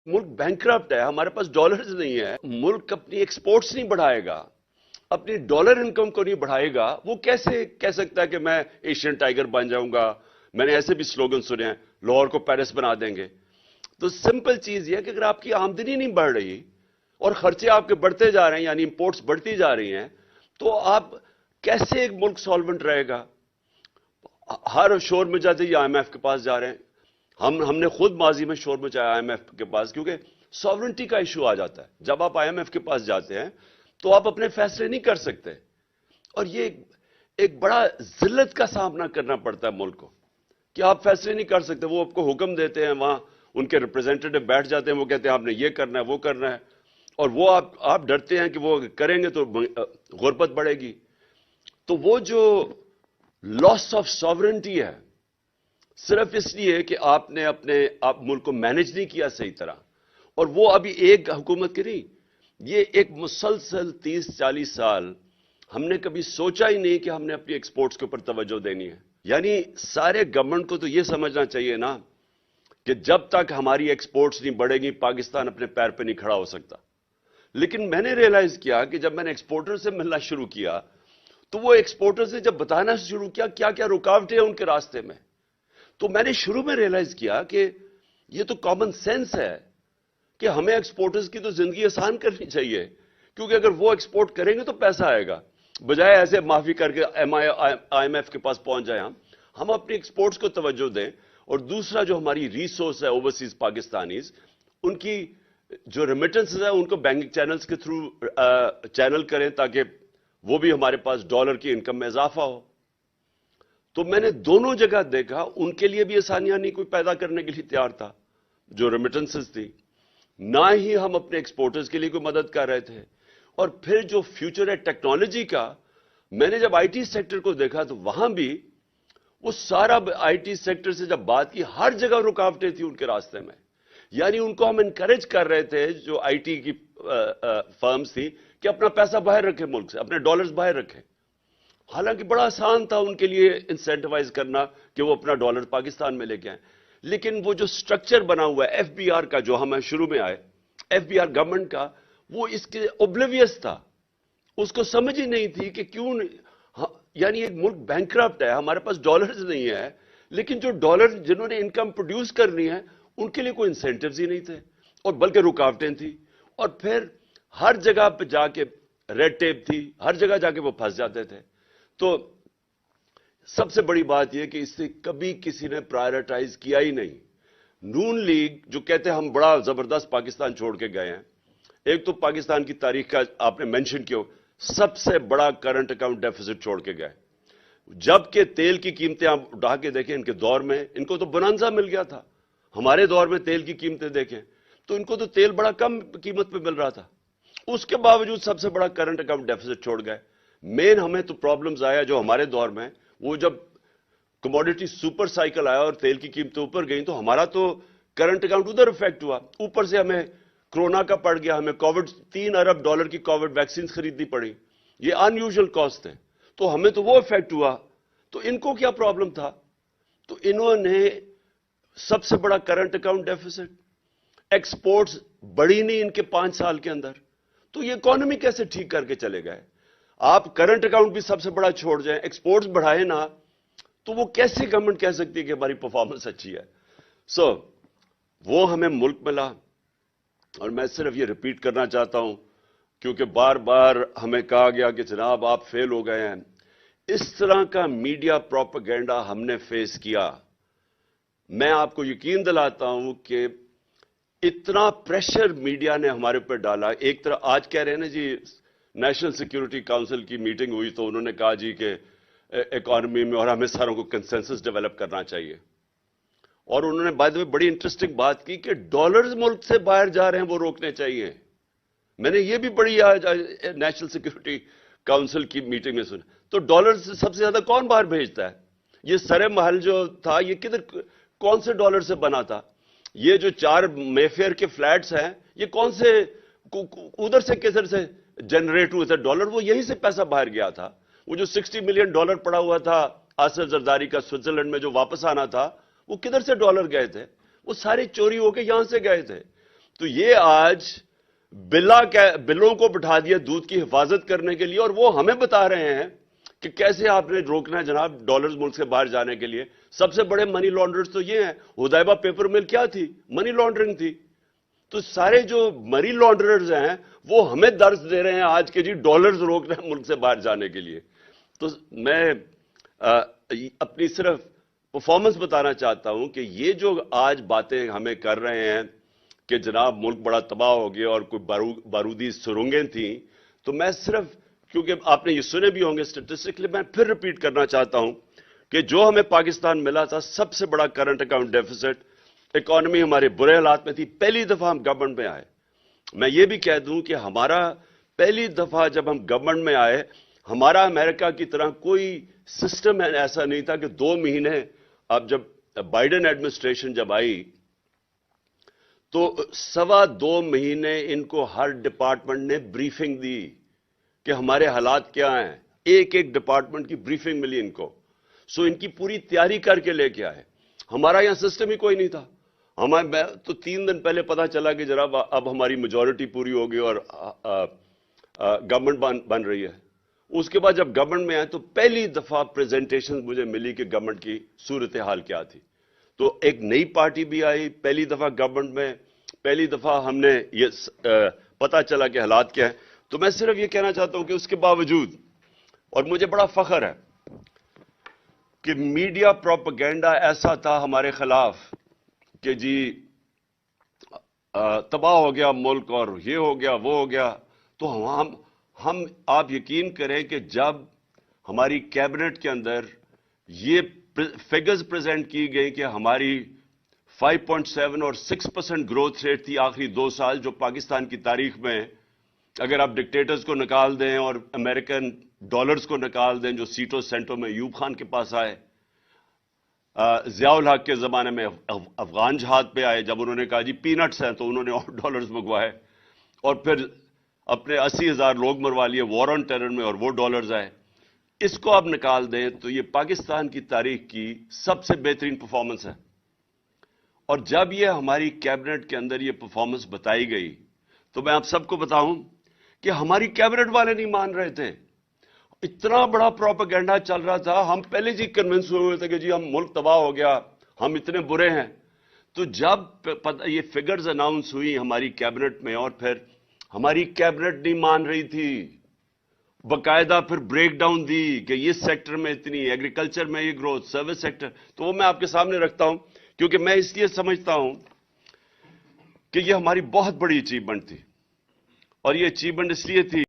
मुल्क बैंकरप्ट है, हमारे पास डॉलर्स नहीं है, मुल्क अपनी एक्सपोर्ट्स नहीं बढ़ाएगा, अपनी डॉलर इनकम को नहीं बढ़ाएगा, वो कैसे कह सकता है कि मैं एशियन टाइगर बन जाऊंगा। मैंने ऐसे भी स्लोगन सुने हैं, लाहौर को पेरिस बना देंगे। तो सिंपल चीज ये है कि अगर आपकी आमदनी नहीं बढ़ रही और खर्चे आपके बढ़ते जा रहे हैं, यानी इंपोर्ट्स बढ़ती जा रही हैं, तो आप कैसे एक मुल्क सॉल्वेंट रहेगा। हर शोर में जाते ही आईएमएफ के पास जा रहे हैं। हमने खुद माजी में शोर मचाया आईएमएफ के पास, क्योंकि सॉवरेंटी का इशू आ जाता है। जब आप आईएमएफ के पास जाते हैं तो आप अपने फैसले नहीं कर सकते, और ये एक बड़ा जिल्लत का सामना करना पड़ता है मुल्क को कि आप फैसले नहीं कर सकते। वो आपको हुक्म देते हैं, वहां उनके रिप्रेजेंटेटिव बैठ जाते हैं, वो कहते हैं आपने ये करना है, वो करना है, और वो आप डरते हैं कि वो करेंगे तो गुर्बत बढ़ेगी। तो वो जो लॉस ऑफ सॉवरेंटी है, सिर्फ इसलिए कि आपने आप मुल्क को मैनेज नहीं किया सही तरह, और वो अभी एक हुकूमत की नहीं, ये एक मुसलसल 30-40 साल हमने कभी सोचा ही नहीं कि हमने अपनी एक्सपोर्ट्स के ऊपर तवज्जो देनी है। यानी सारे गवर्नमेंट को तो ये समझना चाहिए ना कि जब तक हमारी एक्सपोर्ट्स नहीं बढ़ेगी, पाकिस्तान अपने पैर पे नहीं खड़ा हो सकता। लेकिन मैंने रियलाइज किया कि जब मैंने एक्सपोर्टर से मिलना शुरू किया, तो वो एक्सपोर्टर से जब बताना शुरू किया क्या क्या रुकावटें हैं उनके रास्ते में, तो मैंने शुरू में रियलाइज किया कि ये तो कॉमन सेंस है कि हमें एक्सपोर्टर्स की तो जिंदगी आसान करनी चाहिए, क्योंकि अगर वो एक्सपोर्ट करेंगे तो पैसा आएगा, बजाय ऐसे माफी करके आईएमएफ के पास पहुंच जाए। हम अपनी एक्सपोर्ट्स को तवज्जो दें, और दूसरा जो हमारी रिसोर्स है ओवरसीज पाकिस्तानीज, उनकी जो रेमिटेंसेस है उनको बैंकिंग चैनल्स के थ्रू चैनल करें, ताकि वो भी हमारे पास डॉलर की इनकम में इजाफा हो। तो मैंने दोनों जगह देखा, उनके लिए भी आसानियां नहीं कोई पैदा करने के लिए तैयार था जो रेमिटेंसेस थी, ना ही हम अपने एक्सपोर्टर्स के लिए कोई मदद कर रहे थे। और फिर जो फ्यूचर है टेक्नोलॉजी का, मैंने जब आईटी सेक्टर को देखा तो वहां भी वो सारा आईटी सेक्टर से जब बात की, हर जगह रुकावटें थी उनके रास्ते में। यानी उनको हम इनकरेज कर रहे थे, जो आईटी की फर्म्स थी, कि अपना पैसा बाहर रखें मुल्क से, अपने डॉलर्स बाहर रखें। हालांकि बड़ा आसान था उनके लिए इंसेंटिवाइज करना कि वो अपना डॉलर पाकिस्तान में लेके आए, लेकिन वो जो स्ट्रक्चर बना हुआ है एफबीआर का, जो हम शुरू में आए, एफबीआर गवर्नमेंट का, वो इसके ओब्लिवियस था, उसको समझ ही नहीं थी कि क्यों। यानी एक मुल्क बैंकरप्ट है, हमारे पास डॉलर्स नहीं है, लेकिन जो डॉलर जिन्होंने इनकम प्रोड्यूस करनी है उनके लिए कोई इंसेंटिव्स ही नहीं थे, और बल्कि रुकावटें थी। और फिर हर जगह पे जाके रेड टेप थी, हर जगह जाके वो फंस जाते थे। तो सबसे बड़ी बात यह कि इससे कभी किसी ने प्रायोरिटाइज किया ही नहीं। नून लीग जो कहते हैं हम बड़ा जबरदस्त पाकिस्तान छोड़ के गए हैं, एक तो पाकिस्तान की तारीख का आपने मेंशन किया, सबसे बड़ा करंट अकाउंट डेफिसिट छोड़ के गए। जबकि तेल की कीमतें आप उठा के देखें, इनके दौर में इनको तो बोनांजा मिल गया था। हमारे दौर में तेल की कीमतें देखें तो इनको तो तेल बड़ा कम कीमत पे मिल रहा था, उसके बावजूद सबसे बड़ा करंट अकाउंट डेफिसिट छोड़ गए। मेन हमें तो प्रॉब्लम्स आया जो हमारे दौर में, वो जब कमोडिटी सुपर साइकिल आया और तेल की कीमतें ऊपर गई, तो हमारा तो करंट अकाउंट उधर इफेक्ट हुआ। ऊपर से हमें कोरोना का पड़ गया, हमें कोविड $3 अरब की कोविड वैक्सीन खरीदनी पड़ी, ये अनयूजुअल कॉस्ट है, तो हमें तो वो इफेक्ट हुआ। तो इनको क्या प्रॉब्लम था? तो इन्होंने सबसे बड़ा करंट अकाउंट डेफिसिट, एक्सपोर्ट्स बढ़ी नहीं इनके 5 साल के अंदर, तो ये इकोनॉमी कैसे ठीक करके चले गए? आप करंट अकाउंट भी सबसे बड़ा छोड़ जाएं, एक्सपोर्ट्स बढ़ाए ना, तो वो कैसे गवर्नमेंट कह सकती है कि हमारी परफॉर्मेंस अच्छी है? वो हमें मुल्क मिला, और मैं सिर्फ ये रिपीट करना चाहता हूं क्योंकि बार बार हमें कहा गया कि जनाब आप फेल हो गए हैं। इस तरह का मीडिया प्रोपेगेंडा हमने फेस किया। मैं आपको यकीन दिलाता हूं कि इतना प्रेशर मीडिया ने हमारे ऊपर डाला। एक तरह आज कह रहे हैं ना जी, नेशनल सिक्योरिटी काउंसिल की मीटिंग हुई तो उन्होंने कहा जी कि इकोनॉमी में और हमें सारों को कंसेंसस डेवलप करना चाहिए, और उन्होंने बाय द वे बड़ी इंटरेस्टिंग बात की कि डॉलर्स मुल्क से बाहर जा रहे हैं वो रोकने चाहिए। मैंने ये भी बड़ी आज नेशनल सिक्योरिटी काउंसिल की मीटिंग में सुना। तो डॉलर से सबसे ज्यादा कौन बाहर भेजता है? ये सरे महल जो था, ये किधर कौन से डॉलर से बना था? ये जो 4 मेफेयर के फ्लैट्स हैं, ये कौन से उधर से किधर से जनरेट हुए थे डॉलर? वो यहीं से पैसा बाहर गया था। वो जो $60 मिलियन पड़ा हुआ था आसिफ जरदारी का स्विट्जरलैंड में जो वापस आना था, वो किधर से डॉलर गए थे? वो सारे चोरी होके यहां से गए थे। تو یہ آج بلوں کو بٹھا دیا دودھ کی حفاظت کرنے کے لیے، اور وہ ہمیں بتا رہے ہیں کہ کیسے آپ نے روکنا ہے جناب ڈالرز ملک سے باہر جانے کے لیے۔ سب سے بڑے منی لانڈرز تو یہ ہیں۔ حدیبہ پیپر مل کیا تھی؟ منی لانڈرنگ تھی۔ تو سارے جو منی لانڈررز ہیں وہ ہمیں درس دے رہے ہیں آج کے جی ڈالرز روکنا ہے ملک سے باہر جانے کے لیے۔ تو میں اپنی صرف پرفارمنس بتانا چاہتا ہوں کہ یہ جو آج باتیں ہمیں کر رہے ہیں کہ جناب ملک بڑا تباہ ہو گیا اور کوئی بارودی سرنگیں تھیں، تو میں صرف، کیونکہ آپ نے یہ سنے بھی ہوں گے اسٹیٹسٹکلی، میں پھر ریپیٹ کرنا چاہتا ہوں کہ جو ہمیں پاکستان ملا تھا سب سے بڑا کرنٹ اکاؤنٹ ڈیفیسٹ، اکانومی ہمارے برے حالات میں تھی، پہلی دفعہ ہم گورنمنٹ میں آئے۔ میں یہ بھی کہہ دوں کہ ہمارا پہلی دفعہ جب ہم گورنمنٹ میں آئے، ہمارا امریکہ کی طرح کوئی سسٹم ایسا نہیں تھا کہ 2 مہینے، اب جب بائیڈن ایڈمنسٹریشن جب آئی تو 2.25 مہینے ان کو ہر ڈپارٹمنٹ نے بریفنگ دی کہ ہمارے حالات کیا ہیں، ایک ایک ڈپارٹمنٹ کی بریفنگ ملی ان کو، سو ان کی پوری تیاری کر کے لے کے آئے۔ ہمارا یہاں سسٹم ہی کوئی نہیں تھا۔ ہمیں تو 3 دن پہلے پتا چلا کہ جناب اب ہماری میجورٹی پوری ہو گئی اور گورنمنٹ بن رہی ہے۔ اس کے بعد جب گورنمنٹ میں آئے تو پہلی دفعہ پریزنٹیشن مجھے ملی کہ گورنمنٹ کی صورتحال کیا تھی۔ تو ایک نئی پارٹی بھی آئی پہلی دفعہ گورنمنٹ میں، پہلی دفعہ ہم نے یہ پتا چلا کہ حالات کیا ہیں۔ تو میں صرف یہ کہنا چاہتا ہوں کہ اس کے باوجود، اور مجھے بڑا فخر ہے کہ میڈیا پروپیگنڈا ایسا تھا ہمارے خلاف کہ جی تباہ ہو گیا ملک اور یہ ہو گیا وہ ہو گیا، تو ہم آپ یقین کریں کہ جب ہماری کیبنٹ کے اندر یہ فگرز پریزنٹ کی گئی کہ ہماری 5.7 اور 6% گروتھ ریٹ تھی آخری 2 سال، جو پاکستان کی تاریخ میں، اگر آپ ڈکٹیٹرز کو نکال دیں اور امریکن ڈالرز کو نکال دیں جو سیٹوں سینٹوں میں ایوب خان کے پاس آئے، ضیاء الحق کے زمانے میں افغان جہاد پہ آئے، جب انہوں نے کہا جی پینٹس ہیں تو انہوں نے اور ڈالرز منگوائے، اور پھر اپنے 80,000 لوگ مروا لیے وار آن ٹیرر میں اور وہ ڈالرز آئے۔ اس کو آپ نکال دیں تو یہ پاکستان کی تاریخ کی سب سے بہترین پرفارمنس ہے۔ اور جب یہ ہماری کیبنٹ کے اندر یہ پرفارمنس بتائی گئی تو میں آپ سب کو بتاؤں کہ ہماری کیبنٹ والے نہیں مان رہے تھے۔ اتنا بڑا پروپیگنڈا چل رہا تھا، ہم پہلے سے کنونس ہوئے تھے کہ جی ہم ملک تباہ ہو گیا، ہم اتنے برے ہیں۔ تو جب یہ فگرز اناؤنس ہوئی ہماری کیبنٹ میں، اور پھر ہماری کیبنٹ نہیں مان رہی تھی، باقاعدہ پھر بریک ڈاؤن دی کہ یہ سیکٹر میں اتنی، ایگریکلچر میں یہ گروتھ، سروس سیکٹر، تو وہ میں آپ کے سامنے رکھتا ہوں کیونکہ میں اس لیے سمجھتا ہوں کہ یہ ہماری بہت بڑی اچیومنٹ تھی، اور یہ اچیومنٹ اس لیے تھی